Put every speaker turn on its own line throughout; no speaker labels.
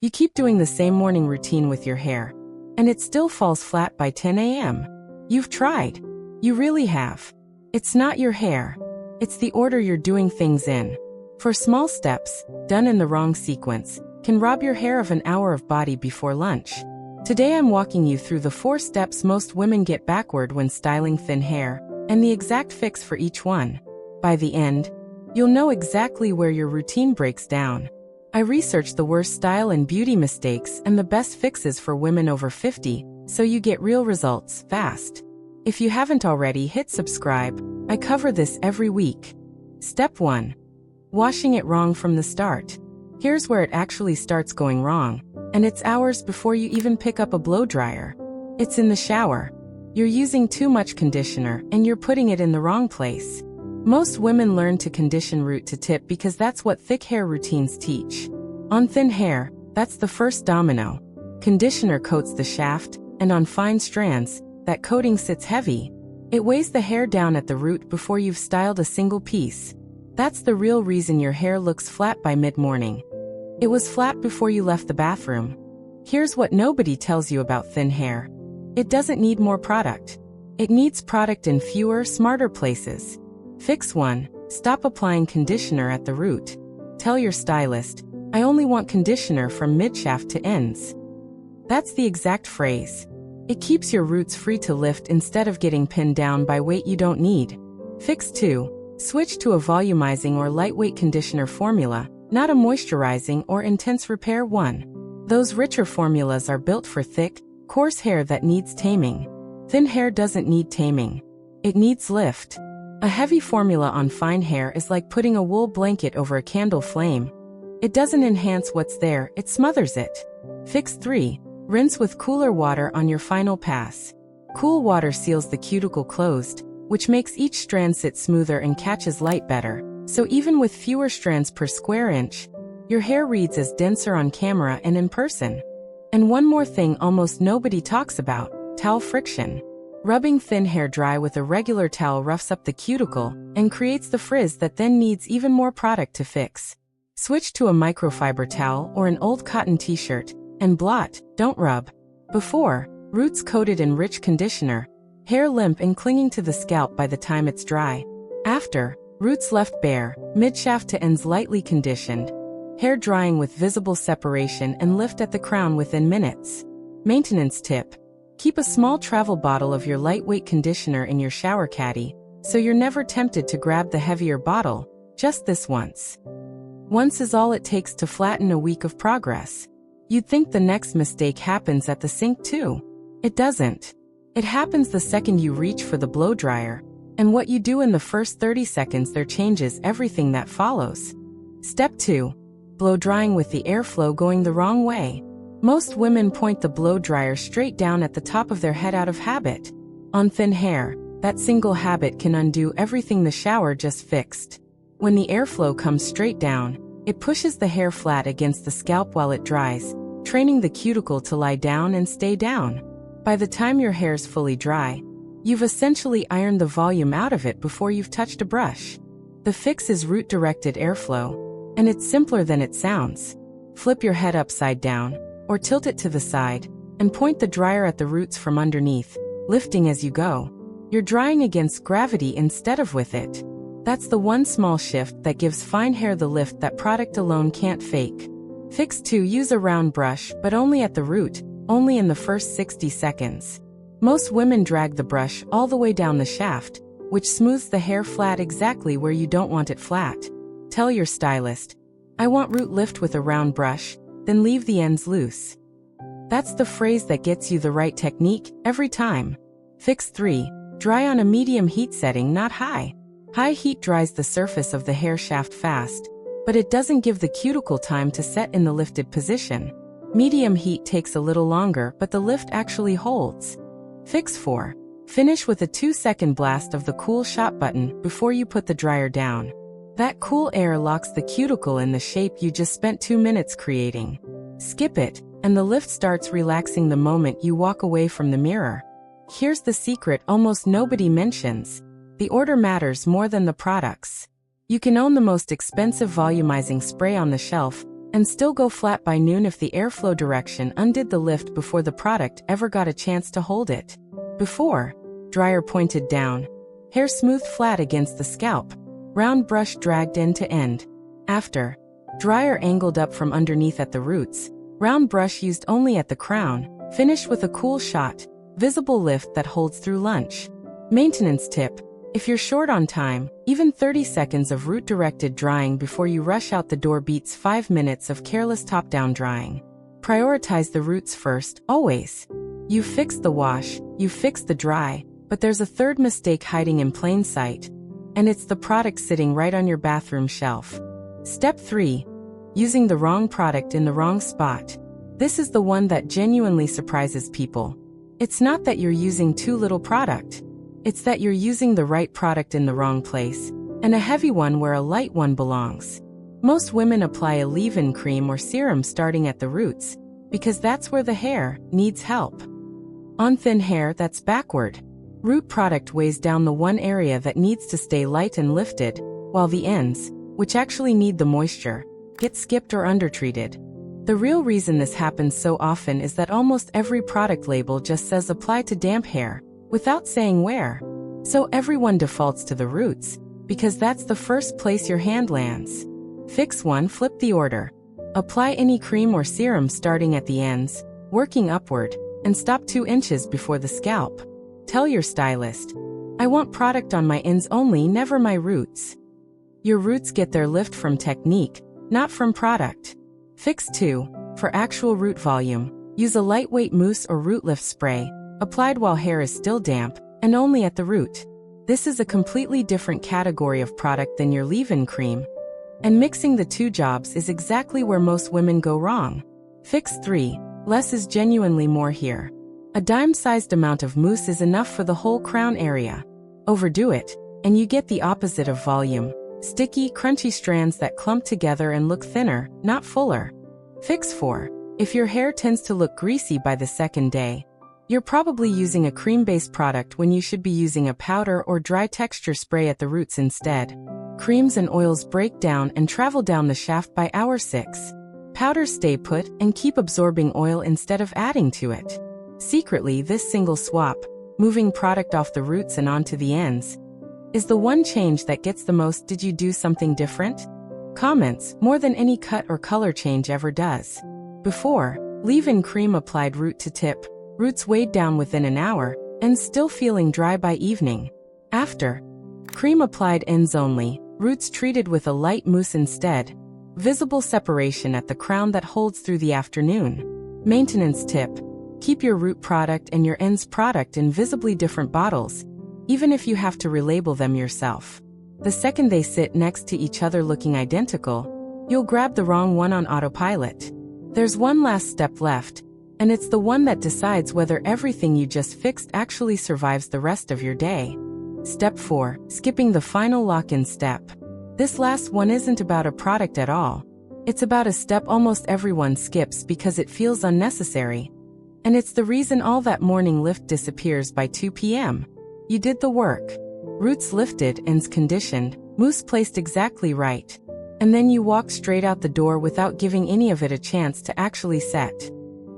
You keep doing the same morning routine with your hair, and it still falls flat by 10 a.m. You've tried. You really have. It's not your hair. It's the order you're doing things in. For small steps, done in the wrong sequence, can rob your hair of an hour of body before lunch. Today I'm walking you through the 4 steps most women get backward when styling thin hair, and the exact fix for each one. By the end, you'll know exactly where your routine breaks down. I researched the worst style and beauty mistakes and the best fixes for women over 50, so you get real results fast. If you haven't already, hit subscribe. I cover this every week. Step 1. Washing it wrong from the start. Here's where it actually starts going wrong, and it's hours before you even pick up a blow dryer. It's in the shower. You're using too much conditioner and you're putting it in the wrong place. Most women learn to condition root to tip because that's what thick hair routines teach. On thin hair, that's the first domino. Conditioner coats the shaft, and on fine strands, that coating sits heavy. It weighs the hair down at the root before you've styled a single piece. That's the real reason your hair looks flat by mid-morning. It was flat before you left the bathroom. Here's what nobody tells you about thin hair. It doesn't need more product. It needs product in fewer, smarter places. Fix 1. Stop applying conditioner at the root. Tell your stylist, "I only want conditioner from mid-shaft to ends." That's the exact phrase. It keeps your roots free to lift instead of getting pinned down by weight you don't need. Fix 2. Switch to a volumizing or lightweight conditioner formula, not a moisturizing or intense repair one. Those richer formulas are built for thick, coarse hair that needs taming. Thin hair doesn't need taming. It needs lift. A heavy formula on fine hair is like putting a wool blanket over a candle flame. It doesn't enhance what's there, it smothers it. Fix 3. Rinse with cooler water on your final pass. Cool water seals the cuticle closed, which makes each strand sit smoother and catches light better. So even with fewer strands per square inch, your hair reads as denser on camera and in person. And one more thing almost nobody talks about: towel friction. Rubbing thin hair dry with a regular towel roughs up the cuticle and creates the frizz that then needs even more product to fix. Switch to a microfiber towel or an old cotton t-shirt and blot, don't rub. Before, roots coated in rich conditioner, hair limp and clinging to the scalp by the time it's dry. After, roots left bare, mid-shaft to ends lightly conditioned, hair drying with visible separation and lift at the crown within minutes. Maintenance tip. Keep a small travel bottle of your lightweight conditioner in your shower caddy, so you're never tempted to grab the heavier bottle, just this once. Once is all it takes to flatten a week of progress. You'd think the next mistake happens at the sink too. It doesn't. It happens the second you reach for the blow dryer, and what you do in the first 30 seconds there changes everything that follows. Step 2. Blow drying with the airflow going the wrong way. Most women point the blow dryer straight down at the top of their head out of habit. On thin hair, that single habit can undo everything the shower just fixed. When the airflow comes straight down, it pushes the hair flat against the scalp while it dries, training the cuticle to lie down and stay down. By the time your hair's fully dry, you've essentially ironed the volume out of it before you've touched a brush. The fix is root-directed airflow, and it's simpler than it sounds. Flip your head upside down, or tilt it to the side, and point the dryer at the roots from underneath, lifting as you go. You're drying against gravity instead of with it. That's the one small shift that gives fine hair the lift that product alone can't fake. Fix 2. Use a round brush, but only at the root, only in the first 60 seconds. Most women drag the brush all the way down the shaft, which smooths the hair flat exactly where you don't want it flat. Tell your stylist, "I want root lift with a round brush," then leave the ends loose. That's the phrase that gets you the right technique every time. Fix 3. Dry on a medium heat setting, not high. High heat dries the surface of the hair shaft fast, but it doesn't give the cuticle time to set in the lifted position. Medium heat takes a little longer, but the lift actually holds. Fix 4. Finish with a 2-second blast of the cool shot button before you put the dryer down. That cool air locks the cuticle in the shape you just spent 2 minutes creating. Skip it, and the lift starts relaxing the moment you walk away from the mirror. Here's the secret almost nobody mentions. The order matters more than the products. You can own the most expensive volumizing spray on the shelf, and still go flat by noon if the airflow direction undid the lift before the product ever got a chance to hold it. Before, dryer pointed down, hair smooth flat against the scalp, round brush dragged end to end. After, dryer angled up from underneath at the roots, round brush used only at the crown, finish with a cool shot, visible lift that holds through lunch. Maintenance tip: if you're short on time, even 30 seconds of root-directed drying before you rush out the door beats 5 minutes of careless top-down drying. Prioritize the roots first, always. You've fixed the wash, you've fixed the dry, but there's a third mistake hiding in plain sight, and it's the product sitting right on your bathroom shelf. Step 3. Using the wrong product in the wrong spot. This is the one that genuinely surprises people. It's not that you're using too little product. It's that you're using the right product in the wrong place, and a heavy one where a light one belongs. Most women apply a leave-in cream or serum starting at the roots, because that's where the hair needs help. On thin hair, that's backward. Root product weighs down the one area that needs to stay light and lifted, while the ends, which actually need the moisture, get skipped or undertreated. The real reason this happens so often is that almost every product label just says apply to damp hair, without saying where. So everyone defaults to the roots, because that's the first place your hand lands. Fix 1. Flip the order. Apply any cream or serum starting at the ends, working upward, and stop 2 inches before the scalp. Tell your stylist, I want product on my ends only, never my roots. Your roots get their lift from technique, not from product. Fix 2. For actual root volume, use a lightweight mousse or root lift spray, applied while hair is still damp, and only at the root. This is a completely different category of product than your leave-in cream. And mixing the two jobs is exactly where most women go wrong. Fix 3. Less is genuinely more here. A dime-sized amount of mousse is enough for the whole crown area. Overdo it, and you get the opposite of volume. Sticky, crunchy strands that clump together and look thinner, not fuller. Fix 4. If your hair tends to look greasy by the second day, you're probably using a cream-based product when you should be using a powder or dry texture spray at the roots instead. Creams and oils break down and travel down the shaft by hour 6. Powders stay put and keep absorbing oil instead of adding to it. Secretly, this single swap, moving product off the roots and onto the ends, is the one change that gets the most "did you do something different?" comments, more than any cut or color change ever does. Before, leave-in cream applied root to tip, roots weighed down within an hour, and still feeling dry by evening. After, cream applied ends only, roots treated with a light mousse instead, visible separation at the crown that holds through the afternoon. Maintenance tip: keep your root product and your ends product in visibly different bottles, even if you have to relabel them yourself. The second they sit next to each other looking identical, you'll grab the wrong one on autopilot. There's one last step left, and it's the one that decides whether everything you just fixed actually survives the rest of your day. Step 4. Skipping the final lock-in step. This last one isn't about a product at all. It's about a step almost everyone skips because it feels unnecessary. And it's the reason all that morning lift disappears by 2 p.m. You did the work. Roots lifted, ends conditioned, mousse placed exactly right. And then you walk straight out the door without giving any of it a chance to actually set.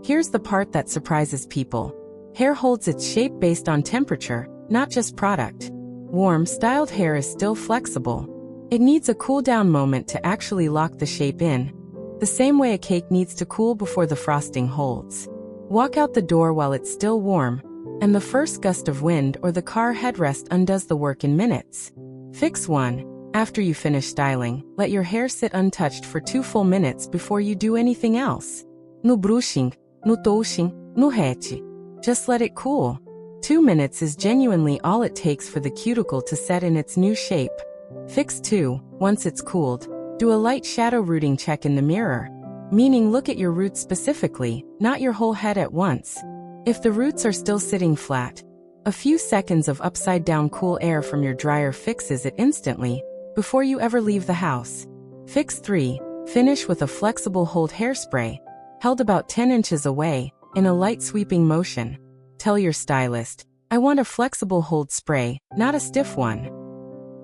Here's the part that surprises people. Hair holds its shape based on temperature, not just product. Warm, styled hair is still flexible. It needs a cool-down moment to actually lock the shape in, the same way a cake needs to cool before the frosting holds. Walk out the door while it's still warm, and the first gust of wind or the car headrest undoes the work in minutes. Fix 1. After you finish styling, let your hair sit untouched for 2 full minutes before you do anything else. No brushing, no touching, no rete. Just let it cool. 2 minutes is genuinely all it takes for the cuticle to set in its new shape. Fix 2. Once it's cooled, do a light shadow rooting check in the mirror. Meaning look at your roots specifically, not your whole head at once. If the roots are still sitting flat, a few seconds of upside-down cool air from your dryer fixes it instantly, before you ever leave the house. Fix 3. Finish with a flexible hold hairspray, held about 10 inches away, in a light sweeping motion. Tell your stylist, I want a flexible hold spray, not a stiff one.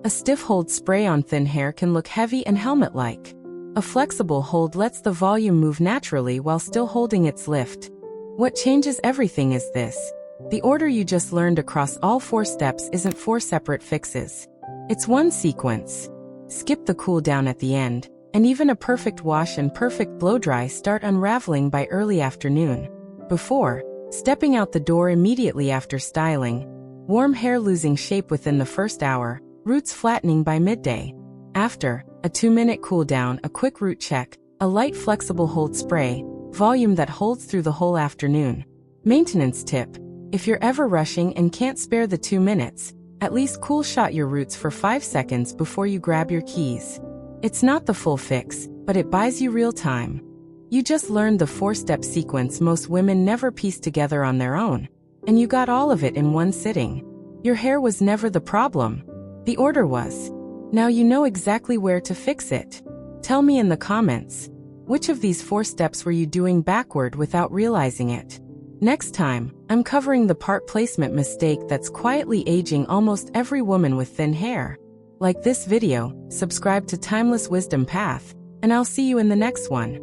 A stiff hold spray on thin hair can look heavy and helmet-like. A flexible hold lets the volume move naturally while still holding its lift. What changes everything is this. The order you just learned across all 4 steps isn't 4 separate fixes. It's one sequence. Skip the cool down at the end, and even a perfect wash and perfect blow dry start unraveling by early afternoon. Before, stepping out the door immediately after styling. Warm hair losing shape within the first hour, roots flattening by midday. After, a 2-minute cool down, a quick root check, a light flexible hold spray, volume that holds through the whole afternoon. Maintenance tip. If you're ever rushing and can't spare the 2 minutes, at least cool shot your roots for 5 seconds before you grab your keys. It's not the full fix, but it buys you real time. You just learned the 4-step sequence most women never piece together on their own, and you got all of it in one sitting. Your hair was never the problem. The order was. Now you know exactly where to fix it. Tell me in the comments, which of these 4 steps were you doing backward without realizing it? Next time, I'm covering the part placement mistake that's quietly aging almost every woman with thin hair. Like this video, subscribe to Timeless Wisdom Path, and I'll see you in the next one.